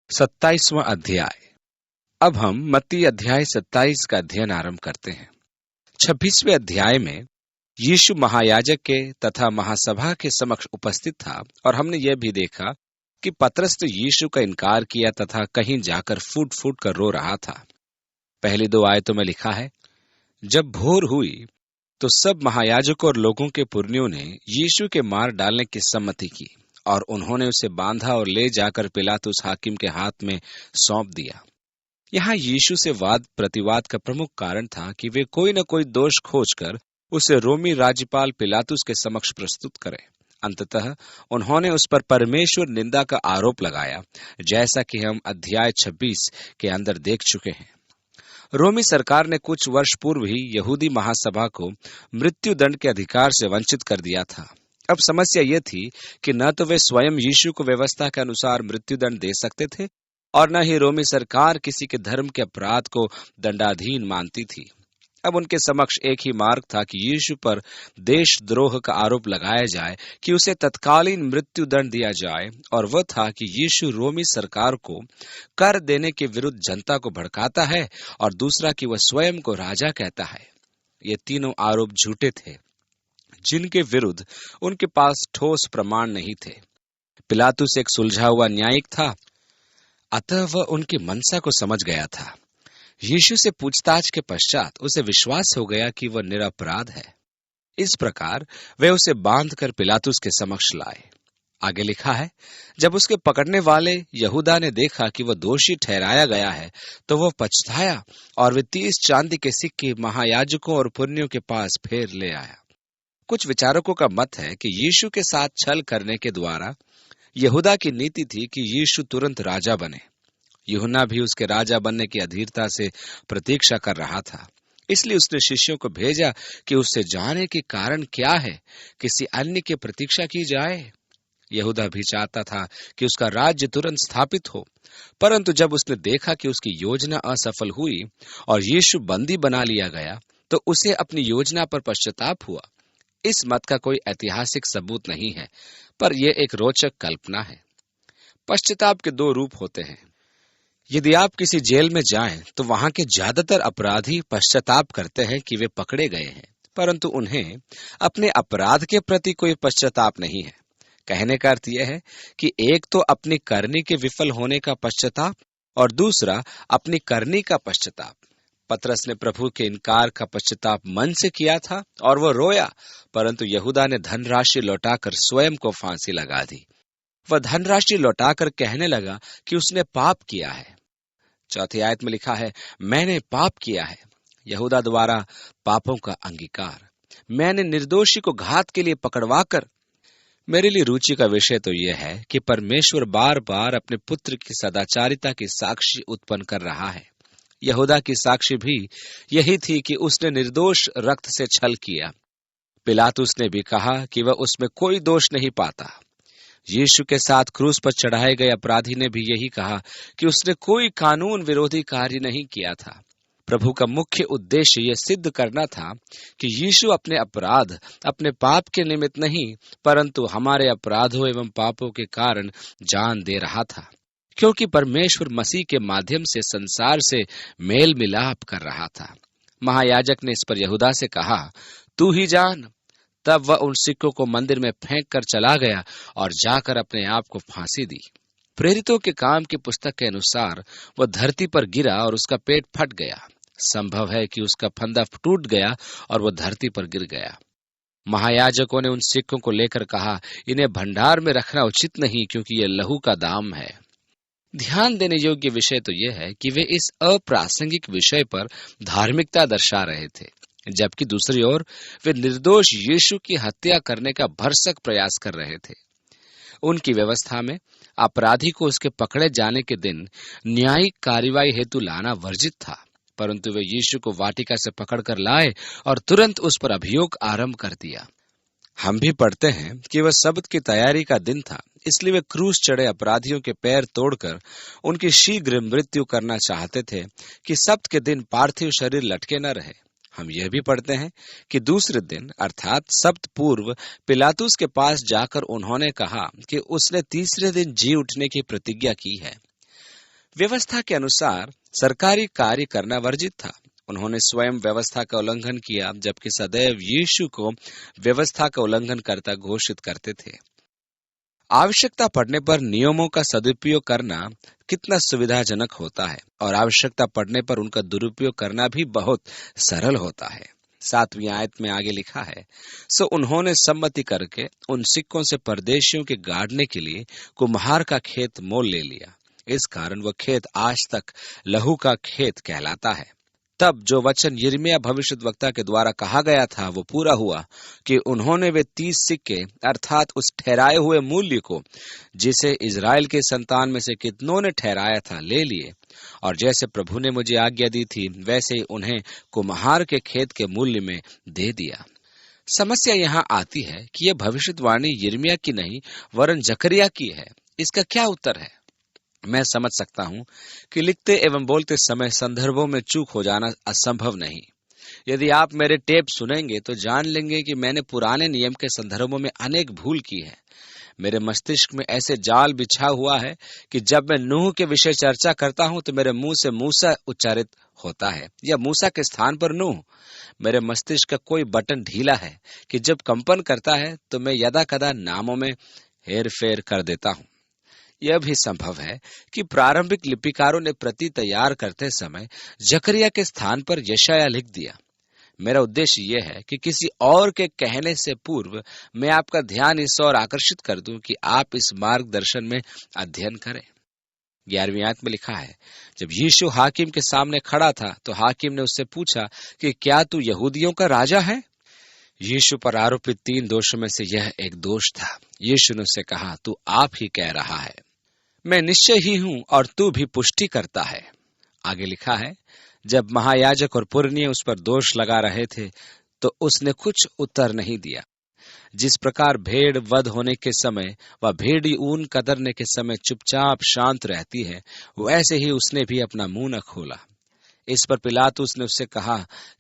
27वां अध्याय। अब हम मत्ती अध्याय 27 का अध्ययन आरंभ करते हैं। 26वें अध्याय में यीशु महायाजक के तथा महासभा के समक्ष उपस्थित था और हमने यह भी देखा कि पतरस तो यीशु का इनकार किया तथा कहीं जाकर फूट फूट कर रो रहा था। पहली 2 आयतों में लिखा है, जब भोर हुई तो सब महायाजकों और लोगों के पुरनियों ने यीशु के मार डालने की सम्मति की और उन्होंने उसे बांधा और ले जाकर पिलातुस हाकिम के हाथ में सौंप दिया। यहाँ यीशु से वाद प्रतिवाद का प्रमुख कारण था कि वे कोई न कोई दोष खोजकर उसे रोमी राज्यपाल पिलातुस के समक्ष प्रस्तुत करें। अंततः उन्होंने उस पर परमेश्वर निंदा का आरोप लगाया, जैसा कि हम अध्याय 26 के अंदर देख चुके हैं। रोमी सरकार ने कुछ वर्ष पूर्व ही यहूदी महासभा को मृत्यु दंड के अधिकार से वंचित कर दिया था। अब समस्या यह थी कि न तो वे स्वयं यीशु को व्यवस्था के अनुसार मृत्यु दंड दे सकते थे और न ही रोमी सरकार किसी के धर्म के अपराध को दंडाधीन मानती थी। अब उनके समक्ष एक ही मार्ग था कि यीशु पर देशद्रोह का आरोप लगाया जाए, कि उसे तत्कालीन मृत्यु दंड दिया जाए, और वह था कि यीशु रोमी सरकार को कर देने के विरुद्ध जनता को भड़काता है और दूसरा कि वह स्वयं को राजा कहता है। ये तीनों आरोप झूठे थे, जिनके विरुद्ध उनके पास ठोस प्रमाण नहीं थे। पिलातुस एक सुलझा हुआ न्यायिक था, अतः वह उनकी मनसा को समझ गया था। यीशु से पूछताछ के पश्चात उसे विश्वास हो गया कि वह निरपराध है। इस प्रकार वे उसे बांधकर पिलातुस के समक्ष लाए। आगे लिखा है, जब उसके पकड़ने वाले यहूदा ने देखा कि वह दोषी ठहराया गया है, तो वह पछताया और वे 30 चांदी के सिक्के महायाजकों और पुरनियों के पास फेर ले आया। कुछ विचारकों का मत है कि यीशु के साथ छल करने के द्वारा यहूदा की नीति थी कि यीशु तुरंत राजा बने। यूहन्ना भी उसके राजा बनने की अधीरता से प्रतीक्षा कर रहा था, इसलिए उसने शिष्यों को भेजा कि उससे जाने के कारण क्या है, किसी अन्य की प्रतीक्षा की जाए। यहूदा भी चाहता था कि उसका राज्य तुरंत स्थापित हो, परंतु जब उसने देखा कि उसकी योजना असफल हुई और यीशु बंदी बना लिया गया, तो उसे अपनी योजना पर पश्चाताप हुआ। इस मत का कोई ऐतिहासिक सबूत नहीं है, पर यह एक रोचक कल्पना है। पश्चाताप के 2 रूप होते हैं। यदि आप किसी जेल में जाएं, तो वहां के ज्यादातर अपराधी पश्चाताप करते हैं कि वे पकड़े गए हैं, परंतु उन्हें अपने अपराध के प्रति कोई पश्चाताप नहीं है। कहने का अर्थ यह है कि एक तो अपनी करनी के विफल होने का पश्चाताप और दूसरा अपनी करनी का पश्चाताप। पतरस ने प्रभु के इनकार का पश्चाताप मन से किया था और वह रोया, परंतु यहूदा ने धनराशि लौटाकर स्वयं को फांसी लगा दी। वह धनराशि लौटाकर कहने लगा कि उसने पाप किया है। 4 आयत में लिखा है, मैंने पाप किया है। यहूदा द्वारा पापों का अंगीकार। मैंने निर्दोषी को घात के लिए पकड़वाकर। मेरे लिए रुचि का विषय तो यह है कि परमेश्वर बार बार अपने पुत्र की सदाचारिता की साक्षी उत्पन्न कर रहा है। यहूदा की साक्षी भी यही थी कि उसने निर्दोष रक्त से छल किया। पिलातुस ने भी कहा कि वह उसमें कोई दोष नहीं पाता। यीशु के साथ क्रूस पर चढ़ाए गए अपराधी ने भी यही कहा कि उसने कोई कानून विरोधी कार्य नहीं किया था। प्रभु का मुख्य उद्देश्य यह सिद्ध करना था कि यीशु अपने अपराध, अपने पाप के निमित्त नहीं, परंतु हमारे अपराधों एवं पापों के कारण जान दे रहा था, क्योंकि परमेश्वर मसीह के माध्यम से संसार से मेल मिलाप कर रहा था। महायाजक ने इस पर यहूदा से कहा, तू ही जान। तब वह उन सिक्कों को मंदिर में फेंक कर चला गया और जाकर अपने आप को फांसी दी। प्रेरितों के काम की पुस्तक के अनुसार वह धरती पर गिरा और उसका पेट फट गया। संभव है कि उसका फंदा टूट गया और वह धरती पर गिर गया। महायाजकों ने उन सिक्कों को लेकर कहा, इन्हें भंडार में रखना उचित नहीं, क्योंकि यह लहू का दाम है। ध्यान देने योग्य विषय तो यह है कि वे इस अप्रासंगिक विषय पर धार्मिकता दर्शा रहे थे, जबकि दूसरी ओर वे निर्दोष यीशु की हत्या करने का भरसक प्रयास कर रहे थे। उनकी व्यवस्था में अपराधी को उसके पकड़े जाने के दिन न्यायिक कार्रवाई हेतु लाना वर्जित था, परंतु वे यीशु को वाटिका से पकड़कर लाए और तुरंत उस पर अभियोग आरंभ कर दिया। हम भी पढ़ते हैं कि वह सब्त की तैयारी का दिन था, इसलिए वे क्रूस चढ़े अपराधियों के पैर तोड़कर उनकी शीघ्र मृत्यु करना चाहते थे कि सब्त के दिन पार्थिव शरीर लटके न रहे। हम यह भी पढ़ते हैं कि दूसरे दिन अर्थात सब्त पूर्व पिलातुस के पास जाकर उन्होंने कहा कि उसने तीसरे दिन जी उठने की प्रतिज्ञा की है। व्यवस्था के अनुसार सरकारी कार्य करना वर्जित था। उन्होंने स्वयं व्यवस्था का उल्लंघन किया, जबकि सदैव यीशु को व्यवस्था का उल्लंघन करता घोषित करते थे। आवश्यकता पड़ने पर नियमों का सदुपयोग करना कितना सुविधाजनक होता है और आवश्यकता पड़ने पर उनका दुरुपयोग करना भी बहुत सरल होता है। 7वीं आयत में आगे लिखा है, सो उन्होंने सम्मति करके उन सिक्कों से परदेशियों के गाड़ने के लिए कुम्हार का खेत मोल ले लिया। इस कारण वह खेत आज तक लहू का खेत कहलाता है। तब जो वचन यिर्मयाह भविष्यद्वक्ता के द्वारा कहा गया था वो पूरा हुआ कि उन्होंने वे 30 सिक्के अर्थात उस ठहराए हुए मूल्य को, जिसे इज़राइल के संतान में से कितनों ने ठहराया था, ले लिए और जैसे प्रभु ने मुझे आज्ञा दी थी वैसे ही उन्हें कुम्हार के खेत के मूल्य में दे दिया। समस्या यहाँ आती है कि यह भविष्यवाणी यिर्मयाह की नहीं वरन जकरिया की है। इसका क्या उत्तर है? मैं समझ सकता हूं कि लिखते एवं बोलते समय संदर्भों में चूक हो जाना असंभव नहीं। यदि आप मेरे टेप सुनेंगे तो जान लेंगे कि मैंने पुराने नियम के संदर्भों में अनेक भूल की है। मेरे मस्तिष्क में ऐसे जाल बिछा हुआ है कि जब मैं नूह के विषय चर्चा करता हूं तो मेरे मुंह से मूसा उच्चारित होता है या मूसा के स्थान पर नूह। मेरे मस्तिष्क का कोई बटन ढीला है कि जब कंपन करता है तो मैं यदा कदा नामों में हेर फेर कर देता हूं। यह भी संभव है कि प्रारंभिक लिपिकारों ने प्रति तैयार करते समय जकरिया के स्थान पर यशायाह लिख दिया। मेरा उद्देश्य यह है कि किसी और के कहने से पूर्व मैं आपका ध्यान इस ओर आकर्षित कर दूं कि आप इस मार्गदर्शन में अध्ययन करें। 11वीं आयत में लिखा है, जब यीशु हाकिम के सामने खड़ा था तो हाकिम ने उससे पूछा कि क्या तू यहूदियों का राजा है? यीशु पर आरोपित 3 दोषों में से यह एक दोष था। यीशु ने उससे कहा, तू आप ही कह रहा है, मैं निश्चय ही हूं और तू भी पुष्टि करता है। आगे लिखा है, जब महायाजक और पुरनिये उस पर दोष लगा रहे थे तो उसने कुछ उत्तर नहीं दिया। जिस प्रकार भेड़ वध होने के समय व भेड़ी ऊन कतरने के समय चुपचाप शांत रहती है, वैसे ही उसने भी अपना मुंह न खोला। इस पर पिलातुस ने उससे कहा,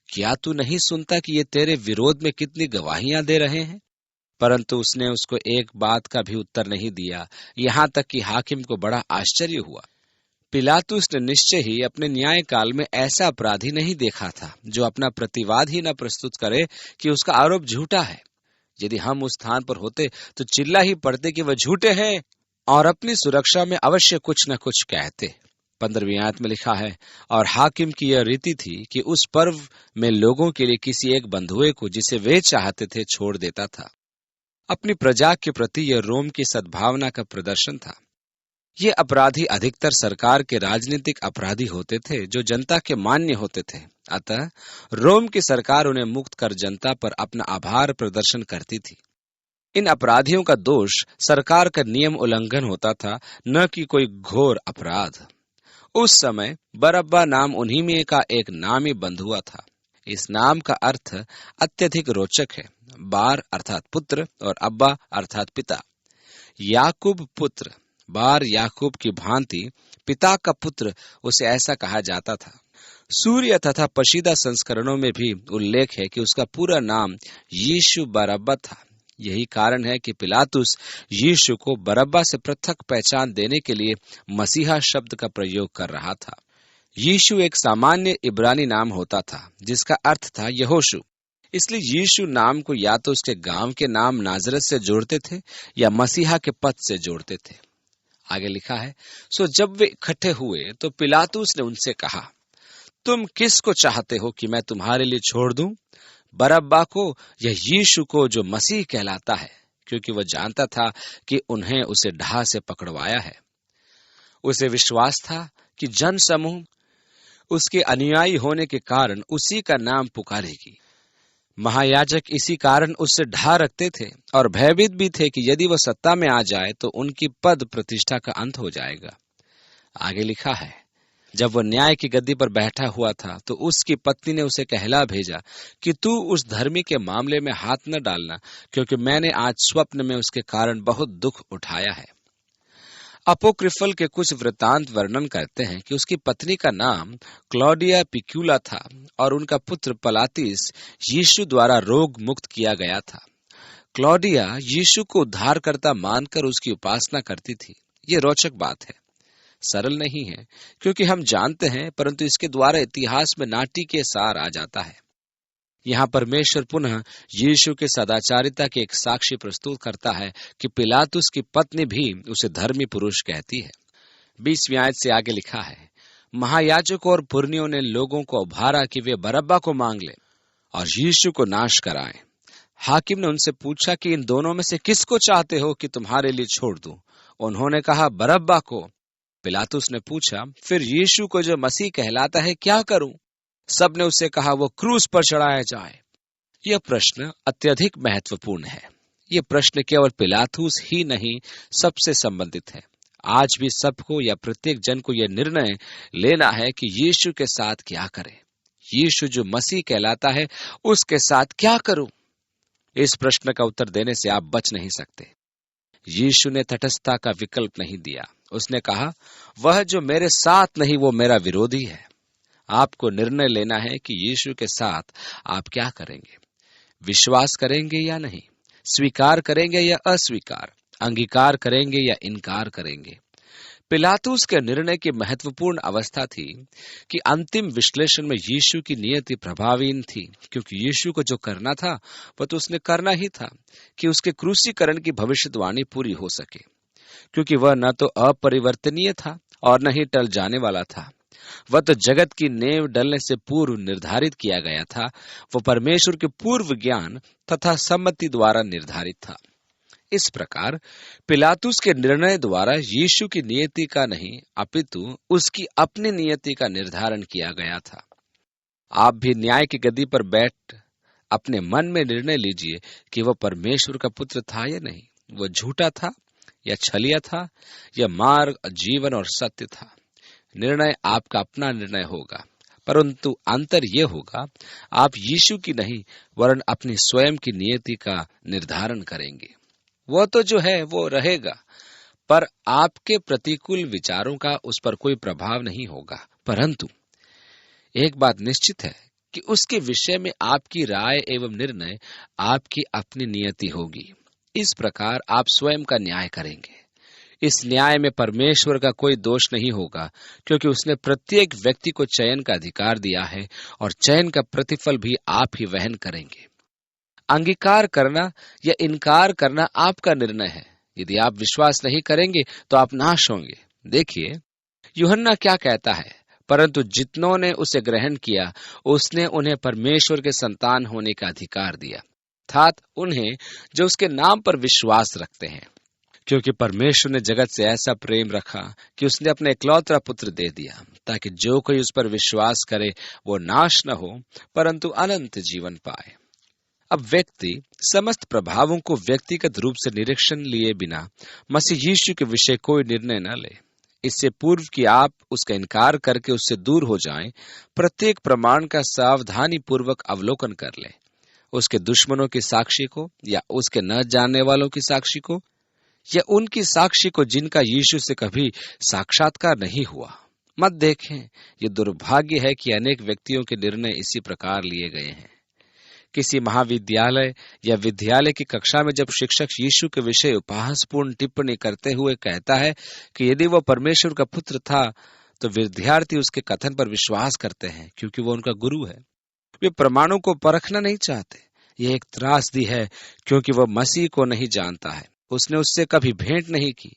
क्या तू नहीं सुनता कि ये तेरे विरोध में कितनी गवाहियां दे रहे हैं? परंतु उसने उसको एक बात का भी उत्तर नहीं दिया, यहां तक कि हाकिम को बड़ा आश्चर्य हुआ। पिलातुस ने निश्चय ही अपने न्याय काल में ऐसा अपराधी नहीं देखा था जो अपना प्रतिवाद ही न प्रस्तुत करे कि उसका आरोप झूठा है। यदि हम उस स्थान पर होते तो चिल्ला ही पड़ते कि वह झूठे हैं और अपनी सुरक्षा में अवश्य कुछ न कुछ कहते। 15वीं आयत में लिखा है, और हाकिम की यह रीति थी कि उस पर्व में लोगों के लिए किसी एक बंधुए को जिसे वे चाहते थे छोड़ देता था। अपनी प्रजा के प्रति यह रोम की सद्भावना का प्रदर्शन था। ये अपराधी अधिकतर सरकार के राजनीतिक अपराधी होते थे जो जनता के मान्य होते थे। अतः रोम की सरकार उन्हें मुक्त कर जनता पर अपना आभार प्रदर्शन करती थी। इन अपराधियों का दोष सरकार का नियम उल्लंघन होता था, न कि कोई घोर अपराध। उस समय बरअब्बा नाम उन्हीं में का एक नामी बंधुआ था। इस नाम का अर्थ अत्यधिक रोचक है। बार अर्थात पुत्र और अब्बा अर्थात पिता। याकूब पुत्र, बार याकूब की भांति पिता का पुत्र उसे ऐसा कहा जाता था। सूर्य तथा पशीदा संस्करणों में भी उल्लेख है कि उसका पूरा नाम यीशु बरअब्बा था। यही कारण है कि पिलातुस यीशु को बरअब्बा से पृथक पहचान देने के लिए मसीहा शब्द का प्रयोग कर रहा था। यीशु एक सामान्य इब्रानी नाम होता था जिसका अर्थ था यहोशू। इसलिए यीशु नाम को या तो उसके गांव के नाम नाजरत से जोड़ते थे या मसीहा के पद से जोड़ते थे। आगे लिखा है, सो जब वे इकट्ठे हुए तो पिलातुस ने उनसे कहा, तुम किस को चाहते हो कि मैं तुम्हारे लिए छोड़ दूं, बरअब्बा को या यीशु को जो मसीह कहलाता है? क्योंकि वह जानता था कि उन्हें उसे ढाह से पकड़वाया है। उसे विश्वास था कि जन समूह उसके अनुयायी होने के कारण उसी का नाम पुकारेगी। महायाजक इसी कारण उससे ढा रखते थे और भयभीत भी थे कि यदि वह सत्ता में आ जाए तो उनकी पद प्रतिष्ठा का अंत हो जाएगा। आगे लिखा है, जब वह न्याय की गद्दी पर बैठा हुआ था तो उसकी पत्नी ने उसे कहला भेजा कि तू उस धर्मी के मामले में हाथ न डालना, क्योंकि मैंने आज स्वप्न में उसके कारण बहुत दुख उठाया है। अपोक्रिफल के कुछ वृत्तांत वर्णन करते हैं कि उसकी पत्नी का नाम क्लौडिया पिक्यूला था और उनका पुत्र पलातिस यीशु द्वारा रोग मुक्त किया गया था। क्लौडिया यीशु को उद्धारकर्ता मानकर उसकी उपासना करती थी। ये रोचक बात है। सरल नहीं है, क्योंकि हम जानते हैं, परंतु इसके द्वारा इतिहास में नाटी के सार आ जाता है। यहाँ परमेश्वर पुनः यीशु के सदाचारिता के एक साक्षी प्रस्तुत करता है कि पिलातुस की पत्नी भी उसे धर्मी पुरुष कहती है। 20वीं आयत से आगे लिखा है, महायाजकों और पुरनियों ने लोगों को उभारा कि वे बरअब्बा को मांग ले और यीशु को नाश कराएं। हाकिम ने उनसे पूछा कि इन दोनों में से किसको चाहते हो कि तुम्हारे लिए छोड़ दूं? उन्होंने कहा, बरअब्बा को। पिलातुस ने पूछा, फिर यीशु को जो मसीह कहलाता है क्या करूं? सबने उससे कहा, वो क्रूस पर चढ़ाया जाए। यह प्रश्न अत्यधिक महत्वपूर्ण है। यह प्रश्न केवल पिलातुस ही नहीं, सबसे संबंधित है। आज भी सबको या प्रत्येक जन को यह निर्णय लेना है कि यीशु के साथ क्या करें। यीशु जो मसीह कहलाता है उसके साथ क्या करूं? इस प्रश्न का उत्तर देने से आप बच नहीं सकते। यीशु ने तटस्थता का विकल्प नहीं दिया। उसने कहा, वह जो मेरे साथ नहीं वो मेरा विरोधी है। आपको निर्णय लेना है कि यीशु के साथ आप क्या करेंगे। विश्वास करेंगे या नहीं, स्वीकार करेंगे या अस्वीकार, अंगीकार करेंगे या इनकार करेंगे। पिलातुस के निर्णय की महत्वपूर्ण अवस्था थी कि अंतिम विश्लेषण में यीशु की नियति प्रभावहीन थी, क्योंकि यीशु को जो करना था वह तो उसने करना ही था कि उसके क्रूसीकरण की भविष्यवाणी पूरी हो सके, क्योंकि वह न तो अपरिवर्तनीय था और न ही टल जाने वाला था। वह तो जगत की नेव डलने से पूर्व निर्धारित किया गया था। वह परमेश्वर के पूर्व ज्ञान तथा सम्मति द्वारा निर्धारित था। इस प्रकार पिलातुस के निर्णय द्वारा यीशु की नियति का नहीं अपितु उसकी अपनी नियति का निर्धारण किया गया था। आप भी न्याय की गद्दी पर बैठ अपने मन में निर्णय लीजिए कि वह परमेश्वर का पुत्र था या नहीं, वह झूठा था या छलिया था, या मार्ग, जीवन और सत्य था। निर्णय आपका अपना निर्णय होगा, परंतु अंतर यह होगा, आप यीशु की नहीं वरन अपनी स्वयं की नियति का निर्धारण करेंगे। वह तो जो है वो रहेगा, पर आपके प्रतिकूल विचारों का उस पर कोई प्रभाव नहीं होगा। परंतु एक बात निश्चित है कि उसके विषय में आपकी राय एवं निर्णय आपकी अपनी नियति होगी। इस प्रकार आप स्वयं का न्याय करेंगे। इस न्याय में परमेश्वर का कोई दोष नहीं होगा, क्योंकि उसने प्रत्येक व्यक्ति को चयन का अधिकार दिया है और चयन का प्रतिफल भी आप ही वहन करेंगे। अंगीकार करना या इनकार करना आपका निर्णय है। यदि आप विश्वास नहीं करेंगे तो आप नाश होंगे। देखिए यूहन्ना क्या कहता है, परंतु जितनों ने उसे ग्रहण किया उसने उन्हें परमेश्वर के संतान होने का अधिकार दिया, अर्थात उन्हें जो उसके नाम पर विश्वास रखते हैं। क्योंकि परमेश्वर ने जगत से ऐसा प्रेम रखा कि उसने अपने इकलौता पुत्र दे दिया, ताकि जो कोई उस पर विश्वास करे वो नाश न हो परंतु अनंत जीवन पाए। अब व्यक्ति समस्त प्रभावों को व्यक्तिगत रूप से निरीक्षण लिए बिना मसीह यीशु के विषय कोई निर्णय न ले। इससे पूर्व कि आप उसका इनकार करके उससे दूर हो जाएं, प्रत्येक प्रमाण का सावधानी पूर्वक अवलोकन कर ले। उसके दुश्मनों की साक्षी को या उसके न जानने वालों की साक्षी को या उनकी साक्षी को जिनका यीशु से कभी साक्षात्कार नहीं हुआ मत देखें। ये दुर्भाग्य है कि अनेक व्यक्तियों के निर्णय इसी प्रकार लिए गए हैं। किसी महाविद्यालय या विद्यालय की कक्षा में जब शिक्षक यीशु के विषय उपहासपूर्ण टिप्पणी करते हुए कहता है कि यदि वह परमेश्वर का पुत्र था, तो विद्यार्थी उसके कथन पर विश्वास करते हैं क्योंकि वह उनका गुरु है। वे प्रमाणों को परखना नहीं चाहते। यह एक त्रासदी है क्योंकि वह मसीह को नहीं जानता है, उसने उससे कभी भेंट नहीं की।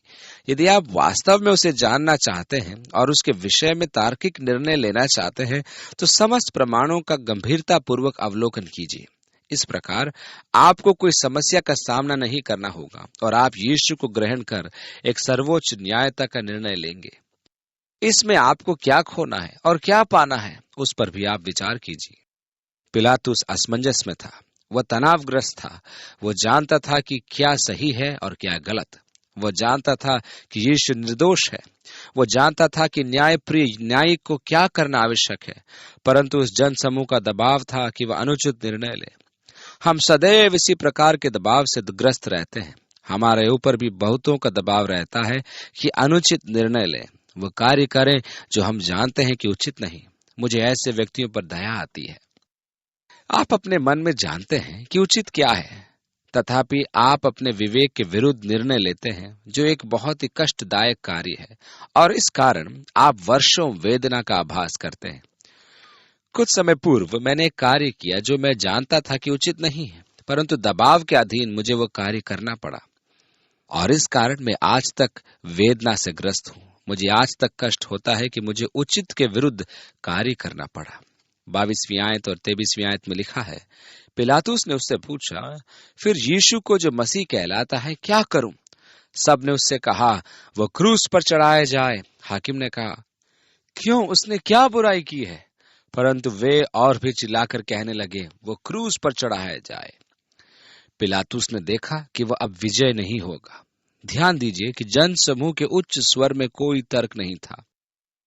यदि आप वास्तव में उसे जानना चाहते हैं और उसके विषय में तार्किक निर्णय लेना चाहते हैं तो समस्त प्रमाणों का गंभीरता पूर्वक अवलोकन कीजिए। इस प्रकार आपको कोई समस्या का सामना नहीं करना होगा और आप यीशु को ग्रहण कर एक सर्वोच्च न्यायता का निर्णय लेंगे। इसमें आपको क्या खोना है और क्या पाना है, उस पर भी आप विचार कीजिए। पिलातुस असमंजस में था, वह तनावग्रस्त था। वह जानता था कि क्या सही है और क्या गलत। वह जानता था कि यीशु निर्दोष है। वह जानता था कि न्यायप्रिय न्यायिक को क्या करना आवश्यक है, परंतु उस जनसमूह का दबाव था कि वह अनुचित निर्णय ले। हम सदैव इसी प्रकार के दबाव से ग्रस्त रहते हैं। हमारे ऊपर भी बहुतों का दबाव रहता है कि अनुचित निर्णय लें, वो कार्य करें जो हम जानते हैं कि उचित नहीं। मुझे ऐसे व्यक्तियों पर दया आती है। आप अपने मन में जानते हैं कि उचित क्या है, तथापि आप अपने विवेक के विरुद्ध निर्णय लेते हैं, जो एक बहुत ही कष्टदायक कार्य है, और इस कारण आप वर्षों वेदना का आभास करते हैं। कुछ समय पूर्व मैंने एक कार्य किया जो मैं जानता था कि उचित नहीं है, परंतु दबाव के अधीन मुझे वो कार्य करना पड़ा, और इस कारण मैं आज तक वेदना से ग्रस्त हूं। मुझे आज तक कष्ट होता है कि मुझे उचित के विरुद्ध कार्य करना पड़ा। 22वीं आयत और 23वीं आयत में लिखा है, पिलातुस ने उससे पूछा, फिर यीशु को जो मसीह कहलाता है क्या करूं? सब ने उससे कहा, वो क्रूस पर चढ़ाया जाए। हाकिम ने कहा, क्यों, उसने क्या बुराई की है? परंतु वे और भी चिल्लाकर कहने लगे, वो क्रूस पर चढ़ाया जाए। पिलातुस ने देखा कि वह अब विजय नहीं होगा। ध्यान दीजिए कि जन समूह के उच्च स्वर में कोई तर्क नहीं था।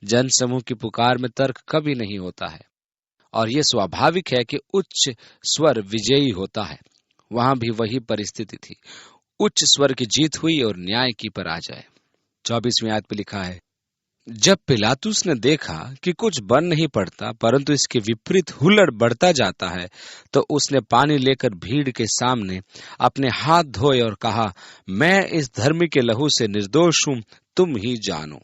जन समूह की पुकार में तर्क कभी नहीं होता है, और यह स्वाभाविक है कि उच्च स्वर विजयी होता है। वहां भी वही परिस्थिति थी। उच्च स्वर की जीत हुई और न्याय की पराजय। 24वीं आयत में लिखा है, जब पिलातुस ने देखा कि कुछ बन नहीं पड़ता परंतु इसके विपरीत हुल्लड़ बढ़ता जाता है, तो उसने पानी लेकर भीड़ के सामने अपने हाथ धोए और कहा, मैं इस धर्मी के लहू से निर्दोष हूं, तुम ही जानो।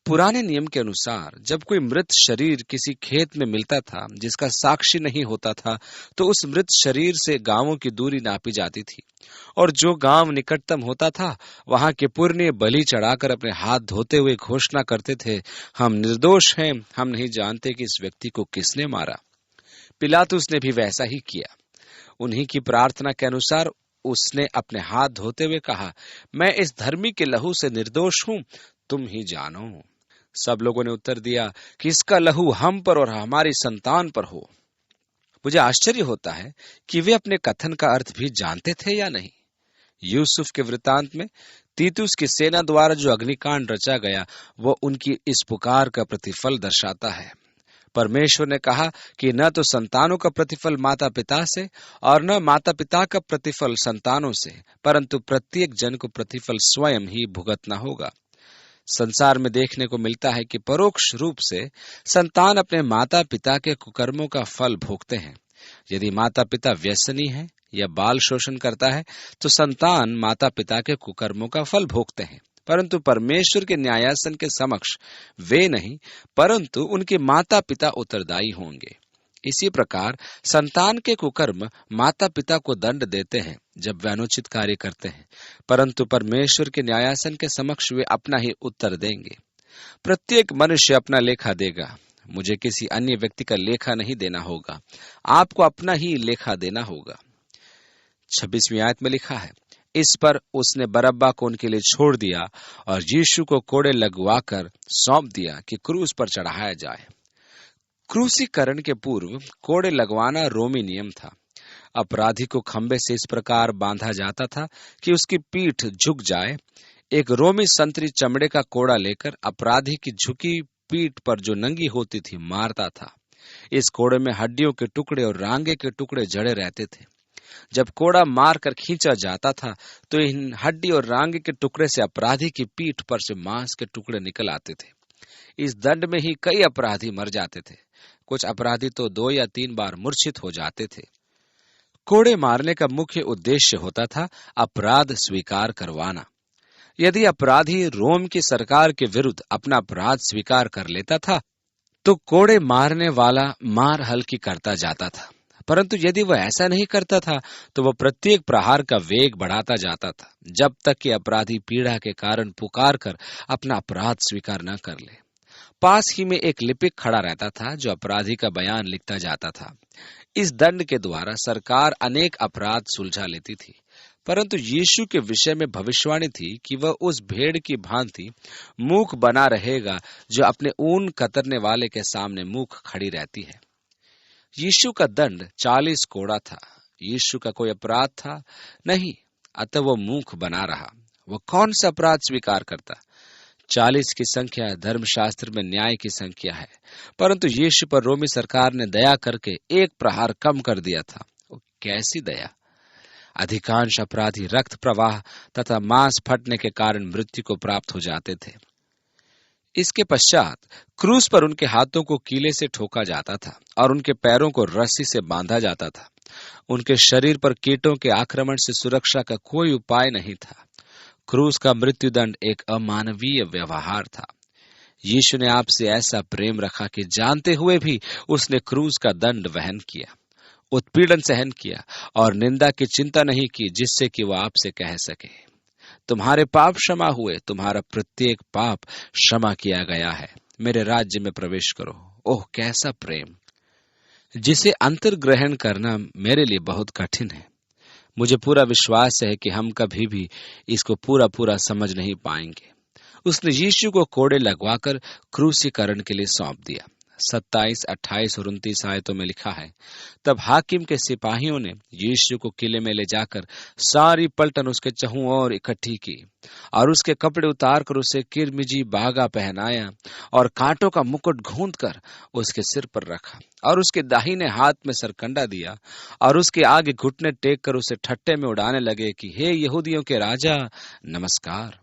पुराने नियम के अनुसार जब कोई मृत शरीर किसी खेत में मिलता था जिसका साक्षी नहीं होता था, तो उस मृत शरीर से गांवों की दूरी नापी जाती थी, और जो गांव निकटतम होता था वहां के पुरनिये बलि चढ़ाकर अपने हाथ धोते हुए घोषणा करते थे, हम निर्दोष हैं, हम नहीं जानते कि इस व्यक्ति को किसने मारा। पिलातुस ने भी वैसा ही किया। उन्हीं की प्रार्थना के अनुसार उसने अपने हाथ धोते हुए कहा, मैं इस धर्मी के लहू से निर्दोष हूं, तुम ही जानो। सब लोगों ने उत्तर दिया कि इसका लहू हम पर और हमारी संतान पर हो। मुझे आश्चर्य होता है कि वे अपने कथन का अर्थ भी जानते थे या नहीं। यूसुफ के वृतांत में तीतुस की सेना द्वारा जो अग्निकांड रचा गया, वो उनकी इस पुकार का प्रतिफल दर्शाता है। परमेश्वर ने कहा कि न तो संतानों का प्रतिफल माता पिता से और न माता पिता का प्रतिफल संतानों से, परंतु प्रत्येक जन को प्रतिफल स्वयं ही भुगतना होगा। संसार में देखने को मिलता है कि परोक्ष रूप से संतान अपने माता पिता के कुकर्मों का फल भोगते हैं। यदि माता पिता व्यसनी है या बाल शोषण करता है, तो संतान माता पिता के कुकर्मों का फल भोगते हैं, परंतु परमेश्वर के न्यायासन के समक्ष वे नहीं, परंतु उनके माता पिता उत्तरदायी होंगे। इसी प्रकार संतान के कुकर्म माता पिता को दंड देते हैं जब वे अनुचित कार्य करते हैं, परंतु परमेश्वर के न्यायासन के समक्ष वे अपना ही उत्तर देंगे। प्रत्येक मनुष्य अपना लेखा देगा। मुझे किसी अन्य व्यक्ति का लेखा नहीं देना होगा, आपको अपना ही लेखा देना होगा। 26वीं आयत में लिखा है, इस पर उसने बरअब्बा को उनके लिए छोड़ दिया और यीशु को कोड़े लगवाकर सौंप दिया कि क्रूस पर चढ़ाया जाए। क्रूसीकरण के पूर्व कोड़े लगवाना रोमी नियम था। अपराधी को खंबे से इस प्रकार बांधा जाता था कि उसकी पीठ झुक जाए। एक रोमी संतरी चमड़े का कोड़ा लेकर अपराधी की झुकी पीठ पर जो नंगी होती थी मारता था। इस कोड़े में हड्डियों के टुकड़े और रांगे के टुकड़े जड़े रहते थे। जब कोड़ा मार कर खींचा जाता था तो इन हड्डी और रांगे के टुकड़े से अपराधी की पीठ पर से मांस के टुकड़े निकल आते थे। इस दंड में ही कई अपराधी मर जाते थे। कुछ अपराधी तो 2 या 3 बार मूर्छित हो जाते थे। कोड़े मारने का मुख्य उद्देश्य होता था अपराध स्वीकार करवाना। यदि अपराधी रोम की सरकार के विरुद्ध अपना अपराध स्वीकार कर लेता था तो कोड़े मारने वाला मार हल्की करता जाता था, परंतु यदि वह ऐसा नहीं करता था तो वह प्रत्येक प्रहार का वेग बढ़ाता जाता था, जब तक कि अपराधी पीड़ा के कारण पुकार कर अपना अपराध स्वीकार न कर ले। पास ही में एक लिपिक खड़ा रहता था जो अपराधी का बयान लिखता जाता था। इस दंड के द्वारा सरकार अनेक अपराध सुलझा लेती थी, परंतु यीशु के विषय में भविष्यवाणी थी कि वह उस भेड़ की भांति मूक बना रहेगा जो अपने ऊन कतरने वाले के सामने मूक खड़ी रहती है। यीशु का दंड 40 कोड़ा था। यीशु का कोई अपराध था नहीं, अतः वह मूक बना रहा। वह कौन सा अपराध स्वीकार करता? 40 की संख्या धर्मशास्त्र में न्याय की संख्या है, परंतु यीशु पर रोमी सरकार ने दया करके एक प्रहार कम कर दिया था। कैसी दया! अधिकांश अपराधी रक्त प्रवाह तथा मांस फटने के कारण मृत्यु को प्राप्त हो जाते थे। इसके पश्चात क्रूस पर उनके हाथों को कीले से ठोका जाता था और उनके पैरों को रस्सी से बांधा जाता था। उनके शरीर पर कीटों के आक्रमण से सुरक्षा का कोई उपाय नहीं था। क्रूस का मृत्युदंड एक अमानवीय व्यवहार था। यीशु ने आपसे ऐसा प्रेम रखा कि जानते हुए भी उसने क्रूस का दंड वहन किया, उत्पीड़न सहन किया और निंदा की चिंता नहीं की, जिससे कि वह आपसे कह सके, तुम्हारे पाप क्षमा हुए, तुम्हारा प्रत्येक पाप क्षमा किया गया है, मेरे राज्य में प्रवेश करो। ओह कैसा प्रेम, जिसे अंतर्ग्रहण करना मेरे लिए बहुत कठिन है। मुझे पूरा विश्वास है कि हम कभी भी इसको पूरा समझ नहीं पाएंगे। उसने यीशु को कोड़े लगवाकर क्रूसीकरण के लिए सौंप दिया। 27, 28 और 29 आयतों में लिखा है, तब हाकिम के सिपाहियों ने यीशु को किले में ले जाकर सारी पलटन उसके चहुं ओर इकट्ठी की और उसके कपड़े उतार कर उसे किरमिजी बागा पहनाया और कांटों का मुकुट गूंथ कर उसके सिर पर रखा और उसके दाहिने हाथ में सरकंडा दिया और उसके आगे घुटने टेक कर उसे ठट्टे में उड़ाने लगे कि हे यहूदियों के राजा, नमस्कार।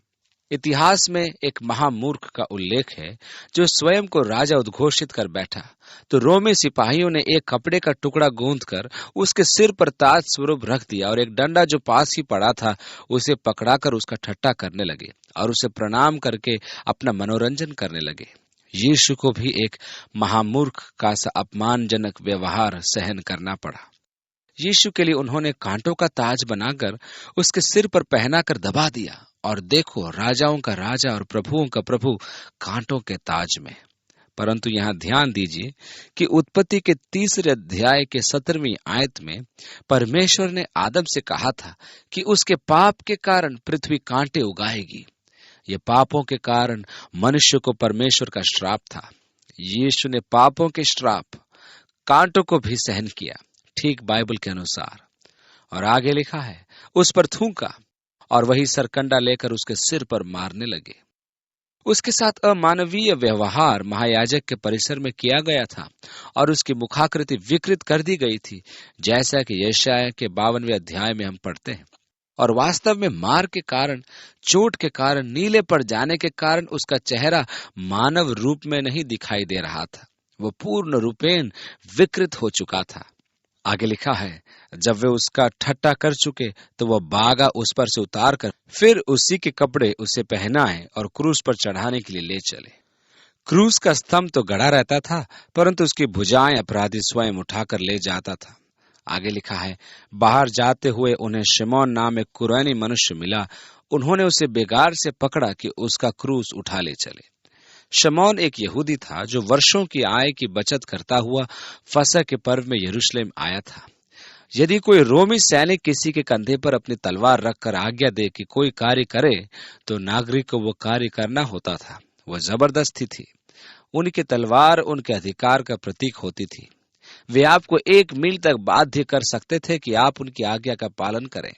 इतिहास में एक महामूर्ख का उल्लेख है जो स्वयं को राजा उद्घोषित कर बैठा, तो रोमी सिपाहियों ने एक कपड़े का टुकड़ा गूंथकर उसके सिर पर ताज स्वरूप रख दिया और एक डंडा जो पास ही पड़ा था उसे पकड़ाकर उसका ठट्टा करने लगे और उसे प्रणाम करके अपना मनोरंजन करने लगे। यीशु को भी एक महामूर्ख का सा अपमानजनक व्यवहार सहन करना पड़ा। यीशु के लिए उन्होंने कांटों का ताज बनाकर उसके सिर पर पहनाकर दबा दिया और देखो, राजाओं का राजा और प्रभुओं का प्रभु कांटों के ताज में। परंतु यहाँ ध्यान दीजिए कि उत्पत्ति के 3 अध्याय के 17वीं आयत में परमेश्वर ने आदम से कहा था कि उसके पाप के कारण पृथ्वी कांटे उगाएगी। ये पापों के कारण मनुष्य को परमेश्वर का श्राप था। यीशु ने पापों के श्राप, कांटों को भी सहन किया, ठीक बाइबल के अनुसार। और आगे लिखा है, उस पर थूका और वही सरकंडा लेकर उसके सिर पर मारने लगे। उसके साथ अमानवीय व्यवहार महायाजक के परिसर में किया गया था और उसकी मुखाकृति विकृत कर दी गई थी, जैसा कि यशायाह के 52वें अध्याय में हम पढ़ते हैं। और वास्तव में मार के कारण, चोट के कारण, नीले पड़ जाने के कारण उसका चेहरा मानव रूप में नहीं दिखाई दे रहा था, वो पूर्ण रूपेण विकृत हो चुका था। आगे लिखा है, जब वे उसका ठट्टा कर चुके तो वह बागा उस पर से उतार कर फिर उसी के कपड़े उसे पहनाए और क्रूस पर चढ़ाने के लिए ले चले। क्रूस का स्तंभ तो गड़ा रहता था, परंतु उसकी भुजाएं अपराधी स्वयं उठाकर ले जाता था। आगे लिखा है, बाहर जाते हुए उन्हें शिमोन नाम एक कुरैनी मनुष्य मिला। उन्होंने उसे बेगार से पकड़ा कि उसका क्रूस उठा ले चले। शमौन एक यहूदी था जो वर्षों की आय की बचत करता हुआ फसह के पर्व में यरूशलेम आया था। यदि कोई रोमी सैनिक किसी के कंधे पर अपनी तलवार रखकर आज्ञा दे कि कोई कार्य करे, तो नागरिक को वो कार्य करना होता था। वह जबरदस्ती थी। उनकी तलवार उनके अधिकार का प्रतीक होती थी। वे आपको 1 मील तक बाध्य कर सकते थे कि आप उनकी आज्ञा का पालन करें।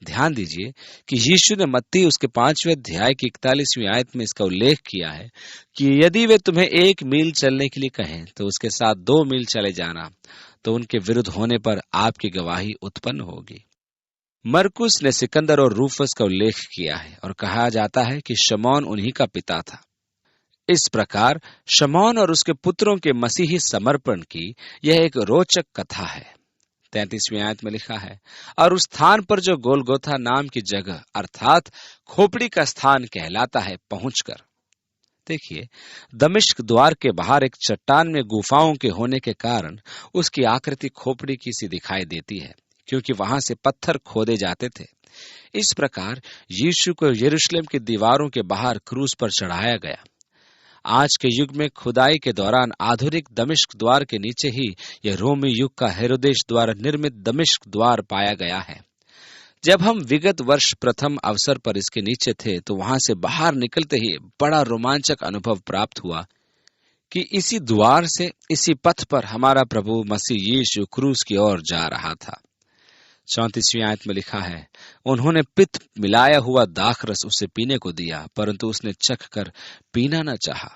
ध्यान दीजिए कि यीशु ने मत्ती उसके 5वें अध्याय की 41वीं आयत में इसका उल्लेख किया है कि यदि वे तुम्हें 1 मील चलने के लिए कहें तो उसके साथ 2 मील चले जाना, तो उनके विरुद्ध होने पर आपकी गवाही उत्पन्न होगी। मरकुस ने सिकंदर और रूफस का उल्लेख किया है और कहा जाता है कि शमौन उन्हीं का पिता था। इस प्रकार शमौन और उसके पुत्रों के मसीही समर्पण की यह एक रोचक कथा है। 33वीं आयत में लिखा है, और उस स्थान पर जो गोलगोथा नाम की जगह अर्थात खोपड़ी का स्थान कहलाता है पहुंचकर। देखिए, दमिश्क द्वार के बाहर एक चट्टान में गुफाओं के होने के कारण उसकी आकृति खोपड़ी की सी दिखाई देती है, क्योंकि वहां से पत्थर खोदे जाते थे। इस प्रकार यीशु को यरूशलेम की दीवारों के बाहर क्रूस पर चढ़ाया गया। आज के युग में खुदाई के दौरान आधुनिक दमिश्क द्वार के नीचे ही यह रोमी युग का हेरोदेश द्वारा निर्मित दमिश्क द्वार पाया गया है। जब हम विगत वर्ष प्रथम अवसर पर इसके नीचे थे तो वहां से बाहर निकलते ही बड़ा रोमांचक अनुभव प्राप्त हुआ कि इसी द्वार से, इसी पथ पर हमारा प्रभु मसीह यीशु क्रूस की ओर जा रहा था। 34वीं आयत में लिखा है, उन्होंने पित्त मिलाया हुआ दाखरस उसे पीने को दिया, परंतु उसने चख कर पीना न चाहा।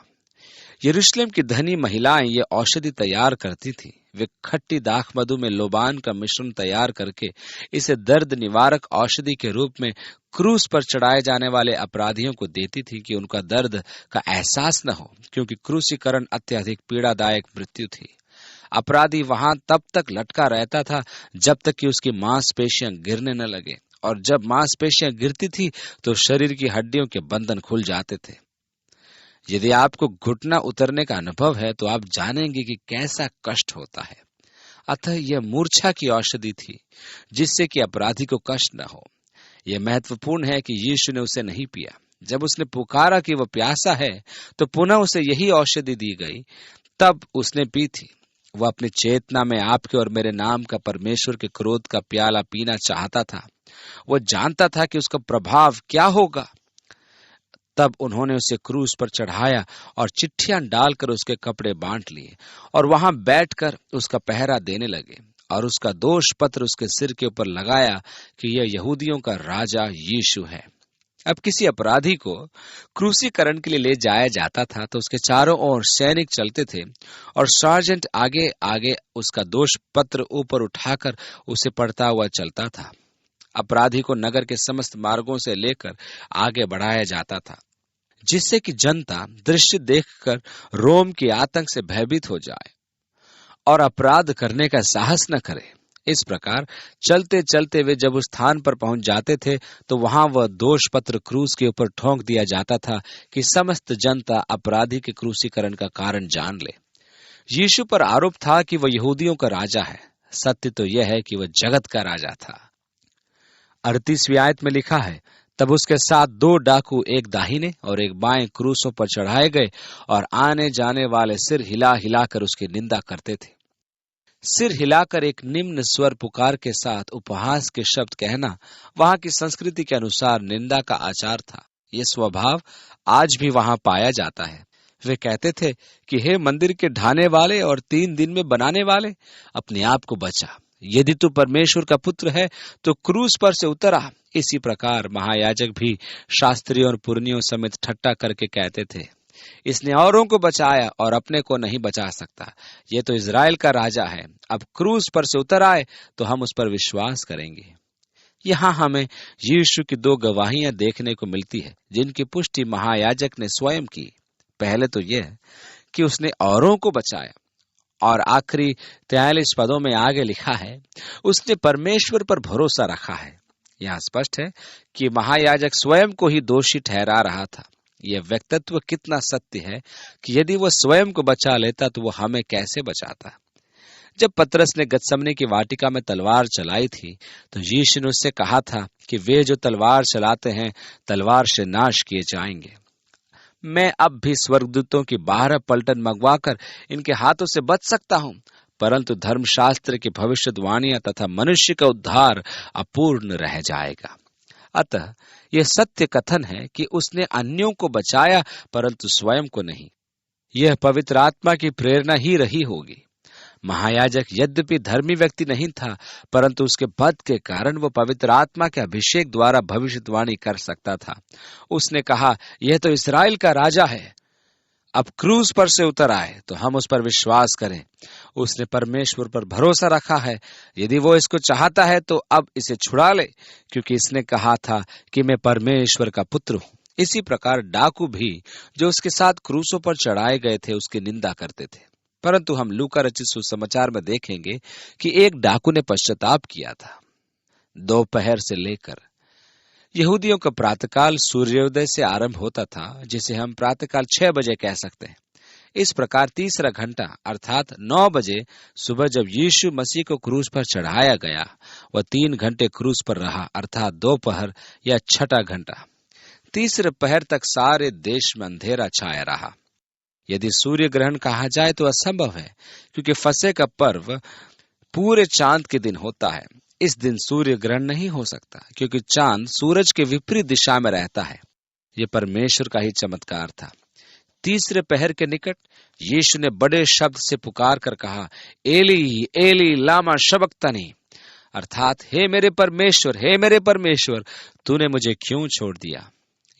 यरूशलेम की धनी महिलाएं ये औषधि तैयार करती थी। वे खट्टी दाख मधु में लोबान का मिश्रण तैयार करके इसे दर्द निवारक औषधि के रूप में क्रूस पर चढ़ाए जाने वाले अपराधियों को देती थी कि उनका दर्द का एहसास न हो, क्योंकि क्रूसीकरण अत्यधिक पीड़ादायक मृत्यु थी। अपराधी वहां तब तक लटका रहता था जब तक कि उसकी मांसपेशियां गिरने न लगे, और जब मांसपेशियां गिरती थी तो शरीर की हड्डियों के बंधन खुल जाते थे। यदि आपको घुटना उतरने का अनुभव है तो आप जानेंगे कि कैसा कष्ट होता है। अतः यह मूर्छा की औषधि थी जिससे कि अपराधी को कष्ट न हो। यह महत्वपूर्ण है कि यीशु ने उसे नहीं पिया। जब उसने पुकारा कि वह प्यासा है तो पुनः उसे यही औषधि दी गई, तब उसने पी थी। वह अपनी चेतना में आपके और मेरे नाम का परमेश्वर के क्रोध का प्याला पीना चाहता था। वह जानता था कि उसका प्रभाव क्या होगा। तब उन्होंने उसे क्रूस पर चढ़ाया और चिट्ठियां डालकर उसके कपड़े बांट लिए और वहां बैठकर उसका पहरा देने लगे, और उसका दोष पत्र उसके सिर के ऊपर लगाया कि यह यहूदियों का राजा यीशु है। अब किसी अपराधी को क्रूसीकरण के लिए ले जाया जाता था तो उसके चारों ओर सैनिक चलते थे और सार्जेंट आगे आगे उसका दोष पत्र ऊपर उठाकर उसे पढ़ता हुआ चलता था। अपराधी को नगर के समस्त मार्गों से लेकर आगे बढ़ाया जाता था, जिससे कि जनता दृश्य देखकर रोम के आतंक से भयभीत हो जाए और अपराध करने का साहस न करे। इस प्रकार चलते चलते वे जब उस स्थान पर पहुंच जाते थे तो वहां वह दोष पत्र क्रूस के ऊपर ठोंक दिया जाता था कि समस्त जनता अपराधी के क्रूसीकरण का कारण जान ले। यीशु पर आरोप था कि वह यहूदियों का राजा है। सत्य तो यह है कि वह जगत का राजा था। 38वीं आयत में लिखा है, तब उसके साथ 2 डाकू एक दाहिने और एक बाएं क्रूसों पर चढ़ाए गए और आने जाने वाले सिर हिला हिलाकर उसकी निंदा करते थे। सिर हिलाकर एक निम्न स्वर पुकार के साथ उपहास के शब्द कहना वहां की संस्कृति के अनुसार निंदा का आचार था। यह स्वभाव आज भी वहां पाया जाता है। वे कहते थे कि हे मंदिर के ढाने वाले और 3 दिन में बनाने वाले, अपने आप को बचा। यदि तू परमेश्वर का पुत्र है तो क्रूस पर से उतर आ। इसी प्रकार महायाजक भी शास्त्रियों और पुरनियों समेत ठट्टा करके कहते थे, इसने औरों को बचाया और अपने को नहीं बचा सकता। ये तो इजराइल का राजा है। अब क्रूस पर से उतर आए तो हम उस पर विश्वास करेंगे। यहाँ हमें यीशु की 2 गवाहियां देखने को मिलती है जिनकी पुष्टि महायाजक ने स्वयं की। पहले तो यह कि उसने औरों को बचाया, और आखिरी 43 पदों में आगे लिखा है, उसने परमेश्वर पर भरोसा रखा है। यहाँ स्पष्ट है कि महायाजक स्वयं को ही दोषी ठहरा रहा था। यह व्यक्तित्व कितना सत्य है कि यदि वह स्वयं को बचा लेता तो वह हमें कैसे बचाता। जब पतरस ने गतसमने की वाटिका में तलवार चलाई थी तो यीशु ने उससे कहा था कि वे जो तलवार चलाते हैं तलवार से नाश किए जाएंगे। मैं अब भी स्वर्गदूतों की 12 पलटन मंगवाकर इनके हाथों से बच सकता हूं, परंतु धर्मशास्त्र की भविष्यवाणियां तथा मनुष्य का उद्धार अपूर्ण रह जाएगा। अतः यह सत्य कथन है कि उसने अन्यों को बचाया परंतु स्वयं को नहीं। यह पवित्र आत्मा की प्रेरणा ही रही होगी। महायाजक यद्यपि धर्मी व्यक्ति नहीं था, परंतु उसके पद के कारण वह पवित्र आत्मा के अभिषेक द्वारा भविष्यवाणी कर सकता था। उसने कहा, यह तो इस्राएल का राजा है। अब क्रूस पर से उतर आए तो हम उस पर विश्वास करें। उसने परमेश्वर पर भरोसा रखा है। यदि वो इसको चाहता है तो अब इसे छुड़ा ले, क्योंकि इसने कहा था कि मैं परमेश्वर का पुत्र हूं। इसी प्रकार डाकू भी जो उसके साथ क्रूसों पर चढ़ाए गए थे उसकी निंदा करते थे। परंतु हम लूका रचित सुसमाचार में देखेंगे कि एक डाकू ने पश्चाताप किया था। दोपहर से लेकर यहूदियों का प्रातःकाल सूर्योदय से आरंभ होता था, जिसे हम प्रातःकाल 6 बजे कह सकते हैं। इस प्रकार तीसरा घंटा अर्थात 9 बजे सुबह जब यीशु मसीह को क्रूस पर चढ़ाया गया, वह 3 घंटे क्रूस पर रहा अर्थात दोपहर या छठा घंटा। तीसरे पहर तक सारे देश में अंधेरा छाया रहा। यदि सूर्य ग्रहण कहा जाए तो असंभव है, क्योंकि फसह का पर्व पूरे चांद के दिन होता है। इस दिन सूर्य ग्रहण नहीं हो सकता, क्योंकि चांद सूरज के विपरीत दिशा में रहता है। यह परमेश्वर का ही चमत्कार था। तीसरे पहर के निकट यीशु ने बड़े शब्द से पुकार कर कहा, एली एली लामा शबक्तनी, अर्थात हे मेरे परमेश्वर, तूने मुझे क्यों छोड़ दिया।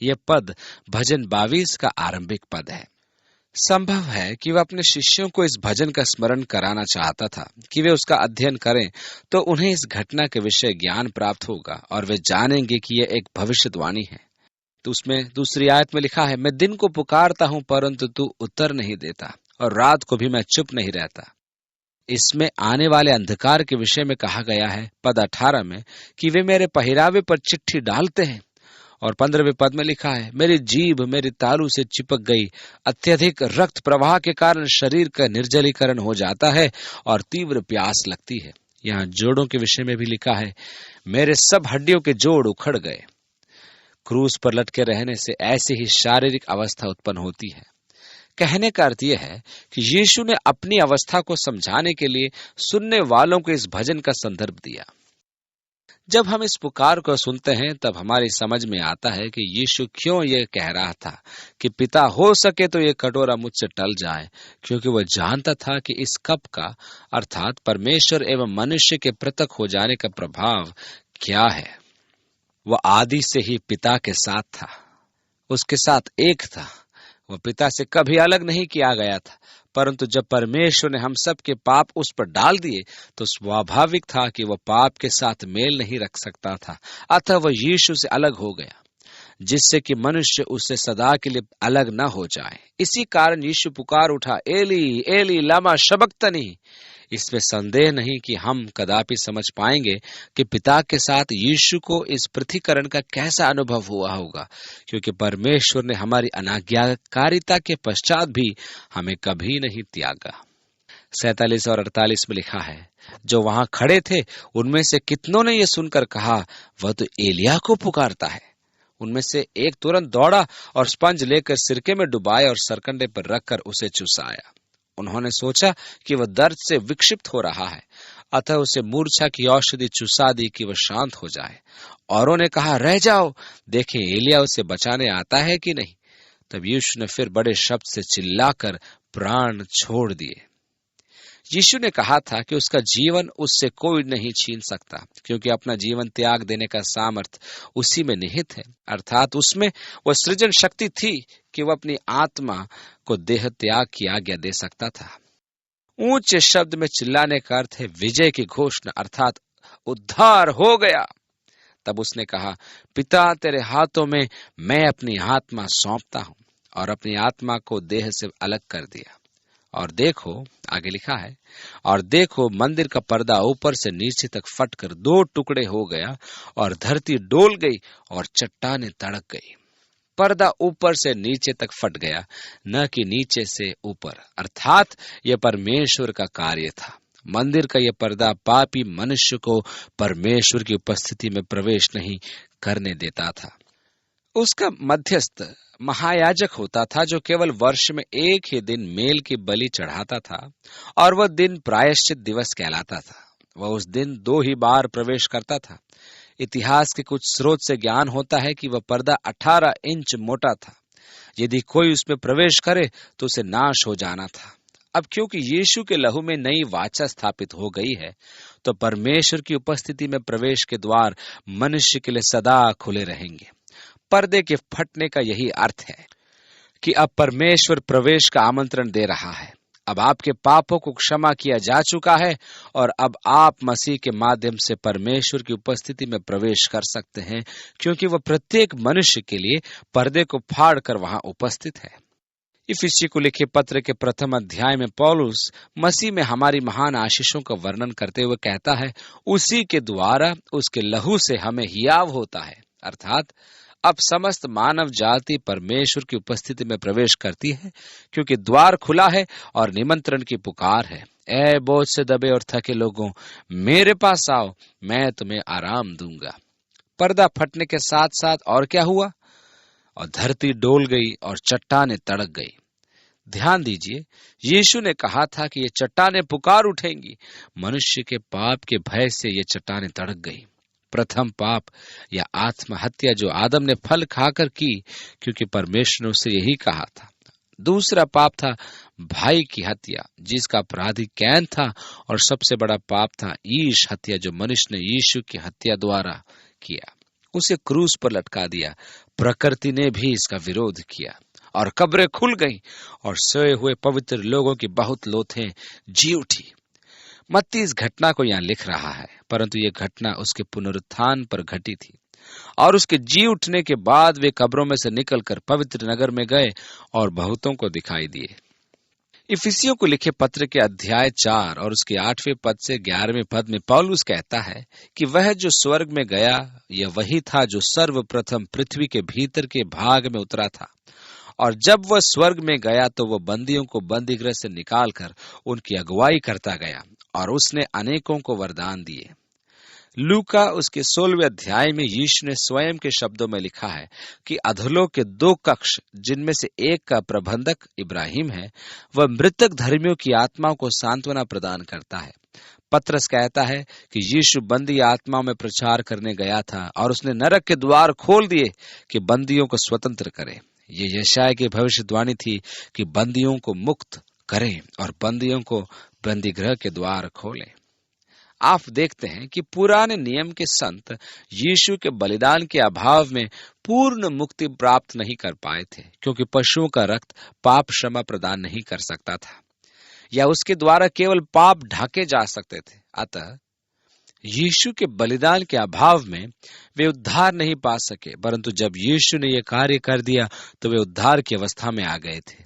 यह पद भजन 22 का आरंभिक पद है। संभव है कि वह अपने शिष्यों को इस भजन का स्मरण कराना चाहता था कि वे उसका अध्ययन करें तो उन्हें इस घटना के विषय ज्ञान प्राप्त होगा और वे जानेंगे कि यह एक भविष्यवाणी है। तो उसमें दूसरी आयत में लिखा है, मैं दिन को पुकारता हूं परंतु तू उत्तर नहीं देता, और रात को भी मैं चुप नहीं रहता। इसमें आने वाले अंधकार के विषय में कहा गया है पद 18 में कि वे मेरे पहरावे पर चिट्ठी डालते हैं, और 15वें पद में लिखा है, मेरी जीभ मेरी तालू से चिपक गई, अत्यधिक रक्त प्रवाह के कारण शरीर का निर्जलीकरण हो जाता है और तीव्र प्यास लगती है। यहाँ जोड़ों के विषय में भी लिखा है, मेरे सब हड्डियों के जोड़ उखड़ गए। क्रूस पर लटके रहने से ऐसी ही शारीरिक अवस्था उत्पन्न होती है। कहने का अर्थ यह है कि यीशु ने अपनी अवस्था को समझाने के लिए सुनने वालों को इस भजन का संदर्भ दिया। जब हम इस पुकार को सुनते हैं तब हमारी समझ में आता है कि यीशु क्यों ये कह रहा था कि पिता हो सके तो ये कटोरा मुझसे टल जाए, क्योंकि वह जानता था कि इस कप का अर्थात परमेश्वर एवं मनुष्य के पृथक हो जाने का प्रभाव क्या है। वह आदि से ही पिता के साथ था, उसके साथ एक था। वह पिता से कभी अलग नहीं किया गया था, परंतु जब परमेश्वर ने हम सब के पाप उस पर डाल दिए तो स्वाभाविक था कि वह पाप के साथ मेल नहीं रख सकता था। अतः वह यीशु से अलग हो गया, जिससे कि मनुष्य उससे सदा के लिए अलग न हो जाए। इसी कारण यीशु पुकार उठा, एली एली लामा शबक्तनी। इसमें संदेह नहीं कि हम कदापि समझ पाएंगे कि पिता के साथ यीशु को इस पृथ्वीकरण का कैसा अनुभव हुआ होगा, क्योंकि परमेश्वर ने हमारी अनाज्ञाकारिता के पश्चात भी हमें कभी नहीं त्यागा। 47 और 48 में लिखा है, जो वहां खड़े थे उनमें से कितनों ने यह सुनकर कहा, वह तो एलिया को पुकारता है। उनमें से एक तुरंत दौड़ा और स्पंज लेकर सिरके में डुबाया और सरकंडे पर रखकर उसे चुसाया। उन्होंने सोचा कि वह दर्द से विक्षिप्त हो रहा है, अतः उसे मूर्छा की औषधि चुसा दी कि वह शांत हो जाए। औरों ने कहा, रह जाओ, देखें एलिया उसे बचाने आता है कि नहीं। तब यीशु ने फिर बड़े शब्द से चिल्लाकर प्राण छोड़ दिए। यीशु ने कहा था कि उसका जीवन उससे कोई नहीं छीन सकता, क्योंकि अपना जीवन त्याग देने का सामर्थ उसी में निहित है, अर्थात उसमें वह सृजन शक्ति थी कि वह अपनी आत्मा को देह त्याग की आज्ञा दे सकता था। ऊंचे शब्द में चिल्लाने का अर्थ है विजय की घोषणा, अर्थात उद्धार हो गया। तब उसने कहा, पिता तेरे हाथों में मैं अपनी आत्मा सौंपता हूं, और अपनी आत्मा को देह से अलग कर दिया। और देखो, आगे लिखा है, और देखो मंदिर का पर्दा ऊपर से नीचे तक फटकर 2 टुकड़े हो गया, और धरती डोल गई और चट्टानें तड़क गई। पर्दा ऊपर से नीचे तक फट गया, न कि नीचे से ऊपर, अर्थात यह परमेश्वर का कार्य था। मंदिर का यह पर्दा पापी मनुष्य को परमेश्वर की उपस्थिति में प्रवेश नहीं करने देता था। उसका मध्यस्थ महायाजक होता था, जो केवल वर्ष में एक ही दिन मेल की बलि चढ़ाता था, और वह दिन प्रायश्चित दिवस कहलाता था। वह उस दिन 2 ही बार प्रवेश करता था। इतिहास के कुछ स्रोत से ज्ञान होता है कि वह पर्दा 18 इंच मोटा था। यदि कोई उसमें प्रवेश करे तो उसे नाश हो जाना था। अब क्योंकि यीशु के लहू में नई वाचा स्थापित हो गई है, तो परमेश्वर की उपस्थिति में प्रवेश के द्वार मनुष्य के लिए सदा खुले रहेंगे। पर्दे के फटने का यही अर्थ है कि अब परमेश्वर प्रवेश का आमंत्रण दे रहा है। अब आपके पापों को क्षमा किया जा चुका है, और अब आप मसीह के माध्यम से परमेश्वर की उपस्थिति में प्रवेश कर सकते हैं, क्योंकि वह प्रत्येक मनुष्य के लिए पर्दे को फाड़ कर वहां उपस्थित है। इफिसी को लिखे पत्र के 1 अध्याय में पौलुस मसीह में हमारी महान आशीषों का वर्णन करते हुए कहता है, उसी के द्वारा उसके लहू से हमें हियाव होता है, अर्थात अब समस्त मानव जाति परमेश्वर की उपस्थिति में प्रवेश करती है, क्योंकि द्वार खुला है और निमंत्रण की पुकार है। ए बोझ से दबे और थके लोगों, मेरे पास आओ, मैं तुम्हें आराम दूंगा। पर्दा फटने के साथ साथ और क्या हुआ? और धरती डोल गई और चट्टानें तड़क गई। ध्यान दीजिए, यीशु ने कहा था कि ये चट्टानें पुकार उठेंगी। मनुष्य के पाप के भय से ये चट्टानें तड़क गई। प्रथम पाप या आत्महत्या जो आदम ने फल खाकर की, क्योंकि परमेश्वर ने उसे यही कहा था। दूसरा पाप था भाई की हत्या, जिसका अपराधी कैन था, और सबसे बड़ा पाप था ईश हत्या, जो मनुष्य ने यीशु की हत्या द्वारा किया। उसे क्रूस पर लटका दिया। प्रकृति ने भी इसका विरोध किया, और कब्रें खुल गईं और सोए हुए पवित्र लोगों की बहुत लोथें जी उठी। मत्ती इस घटना को यहाँ लिख रहा है, परंतु यह घटना उसके पुनरुत्थान पर घटी थी और उसके जी उठने के बाद वे कब्रों में से निकलकर पवित्र नगर में गए और बहुतों को दिखाई दिए। इफिसियों को लिखे पत्र के अध्याय 4 और उसके 8वें पद से 11वें पद में पौलुस कहता है कि वह जो स्वर्ग में गया यह वही था जो सर्वप्रथम पृथ्वी के भीतर के भाग में उतरा था, और जब वह स्वर्ग में गया तो वह बंदियों को बंदीगृह से निकालकर उनकी अगुवाई करता गया और उसने अनेकों को वरदान दिए। लूका उसके 16वें अध्याय में यीशु ने स्वयं के शब्दों में लिखा है कि अधोलोक के 2 कक्ष, जिनमें से एक का प्रबंधक इब्राहिम है, वह मृतक धर्मियों की आत्माओं को सांत्वना प्रदान करता है। पत्रस कहता है कि यीशु बंदी आत्माओं में प्रचार करने गया था और उसने नरक के द्वार खोल दिए कि बंदियों को स्वतंत्र करे। ये यशायाह की भविष्यवाणी थी कि बंदियों को मुक्त करें और बंदियों को बंदीगृह के द्वार खोलें। आप देखते हैं कि पुराने नियम के संत यीशु के बलिदान के अभाव में पूर्ण मुक्ति प्राप्त नहीं कर पाए थे, क्योंकि पशुओं का रक्त पाप क्षमा प्रदान नहीं कर सकता था या उसके द्वारा केवल पाप ढके जा सकते थे। अतः यीशु के बलिदान के अभाव में वे उद्धार नहीं पा सके, परंतु जब यीशु ने यह कार्य कर दिया तो वे उद्धार की अवस्था में आ गए थे।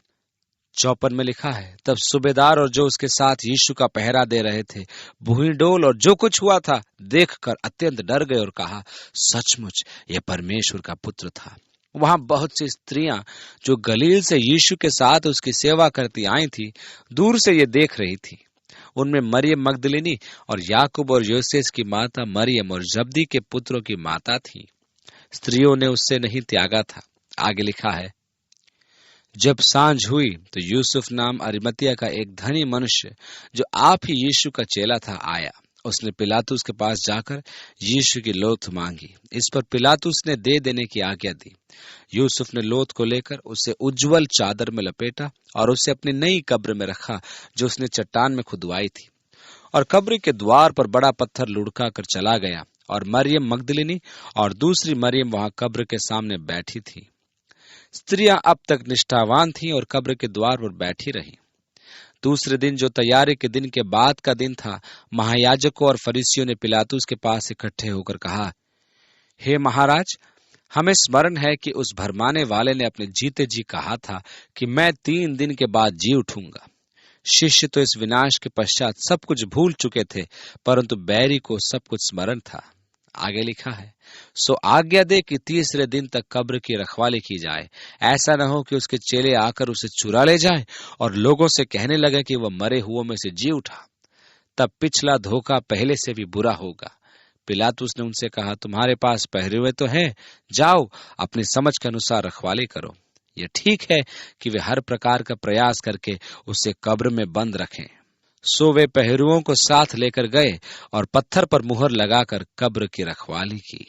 54 में लिखा है, तब सूबेदार और जो उसके साथ यीशु का पहरा दे रहे थे भूईडोल और जो कुछ हुआ था देखकर अत्यंत डर गए और कहा, सचमुच यह परमेश्वर का पुत्र था। वहां बहुत सी स्त्रियां जो गलील से यीशु के साथ उसकी सेवा करती आई थी, दूर से ये देख रही थी। उनमें मरियम मगदलिनी और याकूब और योसेस की माता मरियम और जब्दी के पुत्रों की माता थी। स्त्रियों ने उससे नहीं त्यागा था। आगे लिखा है, जब सांझ हुई तो यूसुफ नाम अरिमतिया का एक धनी मनुष्य जो आप ही यीशु का चेला था आया। उसने पिलातुस के पास जाकर यीशु की लोथ मांगी। इस पर पिलातुस ने दे देने की आज्ञा दी। यूसुफ ने लोथ को लेकर उसे उज्जवल चादर में लपेटा और उसे अपनी नई कब्र में रखा जो उसने चट्टान में खुदवाई थी, और कब्र के द्वार पर बड़ा पत्थर लुढ़का कर चला गया और मरियम मगदलिनी और दूसरी मरियम वहां कब्र के सामने बैठी थी। स्त्रियां अब तक निष्ठावान थीं और कब्र के द्वार पर बैठी रहीं। दूसरे दिन, जो तैयारी के दिन के बाद का दिन था, महायाजकों और फरीसियों ने पिलातुस के पास इकट्ठे होकर कहा, हे महाराज, हमें स्मरण है कि उस भरमाने वाले ने अपने जीते जी कहा था कि मैं 3 दिन के बाद जी उठूंगा। शिष्य तो इस विनाश के पश्चात सब कुछ भूल चुके थे, परंतु बैरी को सब कुछ स्मरण था। आगे लिखा है, सो आज्ञा दे कि 3रे दिन तक कब्र की रखवाली की जाए, ऐसा न हो कि उसके चेले आकर उसे चुरा ले जाएं और लोगों से कहने लगे कि वह मरे हुओं में से जी उठा। तब पिछला धोखा पहले से भी बुरा होगा। पिलातुस ने उनसे कहा, तुम्हारे पास पहरे हुए तो हैं, जाओ अपनी समझ के अनुसार रखवाली करो। यह ठीक है कि वे हर प्रकार का प्रयास करके उसे कब्र में बंद रखें। सो वे पहरुओं को साथ लेकर गए और पत्थर पर मुहर लगाकर कब्र की रखवाली की।